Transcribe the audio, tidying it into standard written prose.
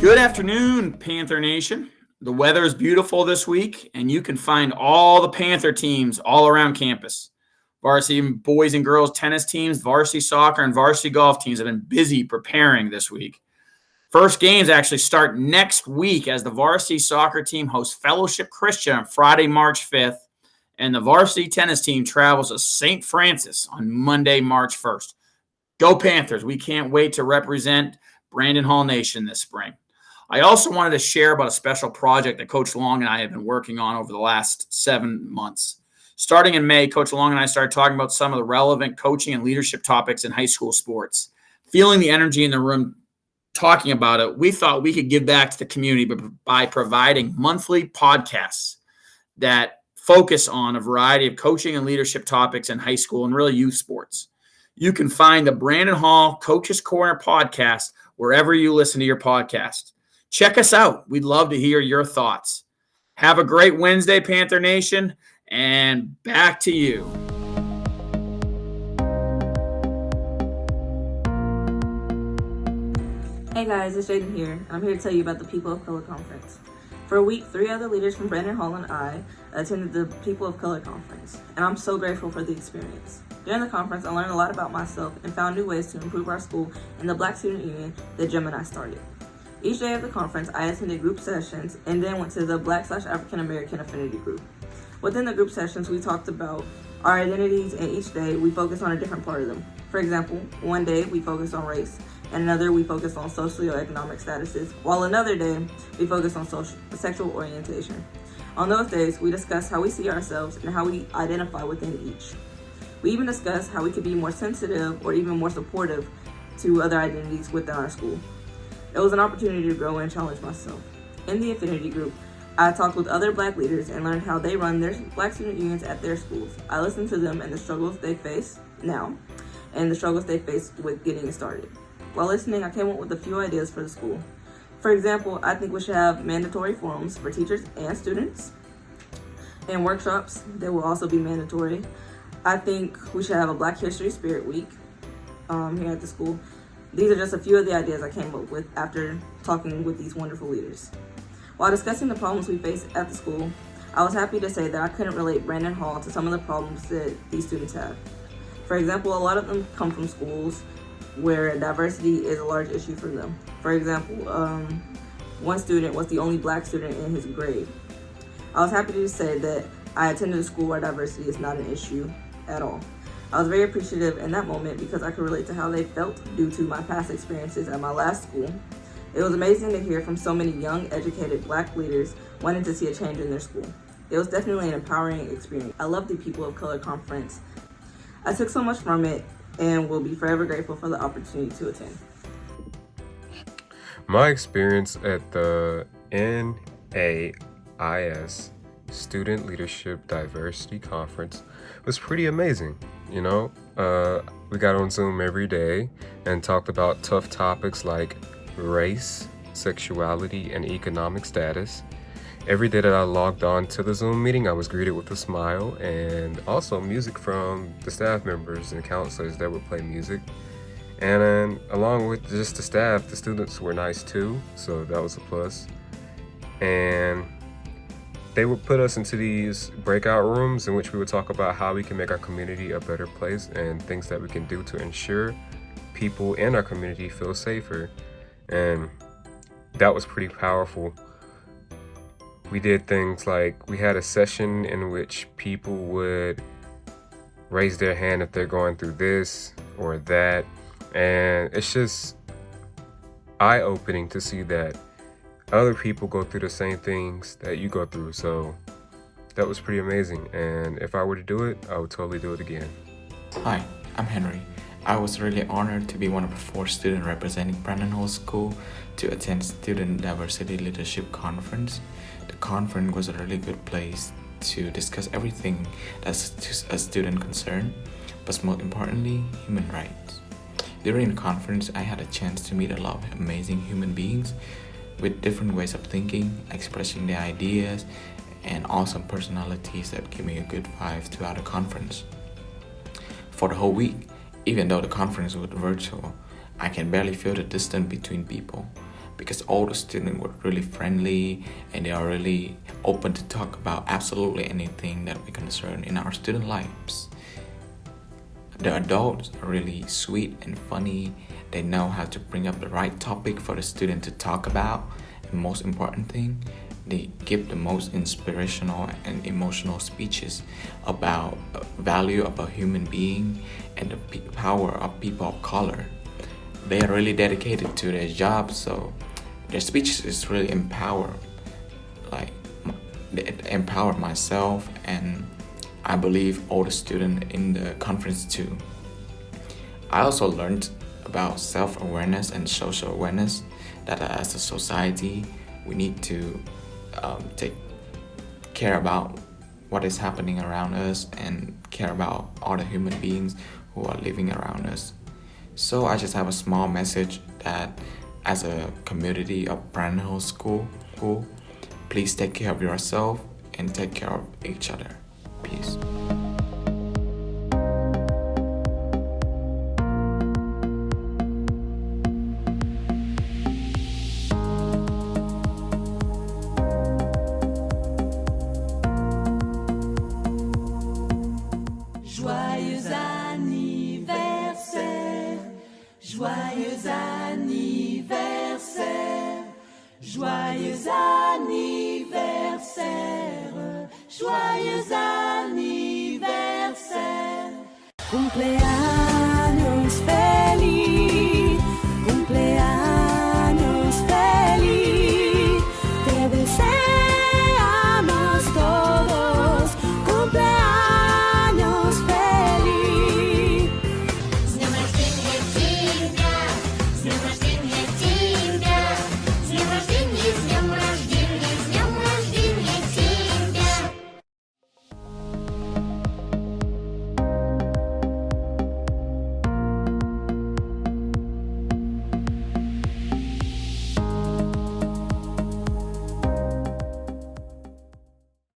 Good afternoon, Panther Nation. The weather is beautiful this week, and you can find all the Panther teams all around campus. Varsity boys and girls tennis teams, varsity soccer, and varsity golf teams have been busy preparing this week. First games actually start next week as the varsity soccer team hosts Fellowship Christian on Friday, March 5th, and the varsity tennis team travels to St. Francis on Monday, March 1st. Go Panthers. We can't wait to represent Brandon Hall Nation this spring. I also wanted to share about a special project that Coach Long and I have been working on over the last 7 months. Starting in May, Coach Long and I started talking about some of the relevant coaching and leadership topics in high school sports. Feeling the energy in the room talking about it, we thought we could give back to the community by providing monthly podcasts that focus on a variety of coaching and leadership topics in high school and really youth sports. You can find the Brandon Hall Coach's Corner podcast wherever you listen to your podcast. Check us out. We'd love to hear your thoughts. Have a great Wednesday, Panther Nation, and back to you. Hey guys, it's Jaden here, and I'm here to tell you about the People of Color Conference. For a week, 3 other leaders from Brandon Hall and I attended the People of Color Conference, and I'm so grateful for the experience. During the conference, I learned a lot about myself and found new ways to improve our school and the Black Student Union that Jim and I started. Each day of the conference, I attended group sessions and then went to the Black/African American Affinity Group. Within the group sessions, we talked about our identities, and each day we focused on a different part of them. For example, one day we focused on race, and another we focused on socioeconomic statuses, while another day we focused on sexual orientation. On those days, we discussed how we see ourselves and how we identify within each. We even discussed how we could be more sensitive or even more supportive to other identities within our school. It was an opportunity to grow and challenge myself. In the affinity group, I talked with other Black leaders and learned how they run their Black student unions at their schools. I listened to them and the struggles they face now and the struggles they face with getting it started. While listening, I came up with a few ideas for the school. For example, I think we should have mandatory forums for teachers and students, and workshops that will also be mandatory. I think we should have a Black History Spirit Week here at the school. These are just a few of the ideas I came up with after talking with these wonderful leaders. While discussing the problems we face at the school, I was happy to say that I couldn't relate Brandon Hall to some of the problems that these students have. For example, a lot of them come from schools where diversity is a large issue for them. For example, one student was the only Black student in his grade. I was happy to say that I attended a school where diversity is not an issue at all. I was very appreciative in that moment because I could relate to how they felt due to my past experiences at my last school. It was amazing to hear from so many young, educated Black leaders wanting to see a change in their school. It was definitely an empowering experience. I love the People of Color Conference. I took so much from it and will be forever grateful for the opportunity to attend. My experience at the NAIS Student Leadership Diversity Conference was pretty amazing. We got on Zoom every day and talked about tough topics like race, sexuality, and economic status. Every day that I logged on to the Zoom meeting, I was greeted with a smile and also music from the staff members and counselors that would play music. And then along with just the staff, the students were nice too, so that was a plus. And they would put us into these breakout rooms in which we would talk about how we can make our community a better place and things that we can do to ensure people in our community feel safer. And that was pretty powerful. We did things like we had a session in which people would raise their hand if they're going through this or that. And it's just eye-opening to see that other people go through the same things that you go through. So that was pretty amazing. And if I were to do it, I would totally do it again. Hi, I'm Henry. I was really honored to be one of the 4 students representing Brandon Hall School to attend Student Diversity Leadership Conference. The conference was a really good place to discuss everything that's a student concern, but most importantly, human rights. During the conference, I had a chance to meet a lot of amazing human beings with different ways of thinking, expressing their ideas, and awesome personalities that gave me a good vibe throughout the conference. For the whole week, even though the conference was virtual, I can barely feel the distance between people. because all the students were really friendly and they are really open to talk about absolutely anything that we concern in our student lives. The adults are really sweet and funny. They know how to bring up the right topic for the student to talk about. And most important thing, they give the most inspirational and emotional speeches about value of a human being and the power of people of color. They are really dedicated to their job, so their speeches is really they empower myself, and I believe all the students in the conference too. I also learned about self-awareness and social awareness, that as a society we need to take care about what is happening around us and care about all the human beings who are living around us. So I just have a small message that as a community of Brandon Hall School, please take care of yourself and take care of each other. Peace. Joyeux anniversaire, joyeux anniversaire, joyeux anniversaire, joyeux anniversaire. Cumpleaños feliz.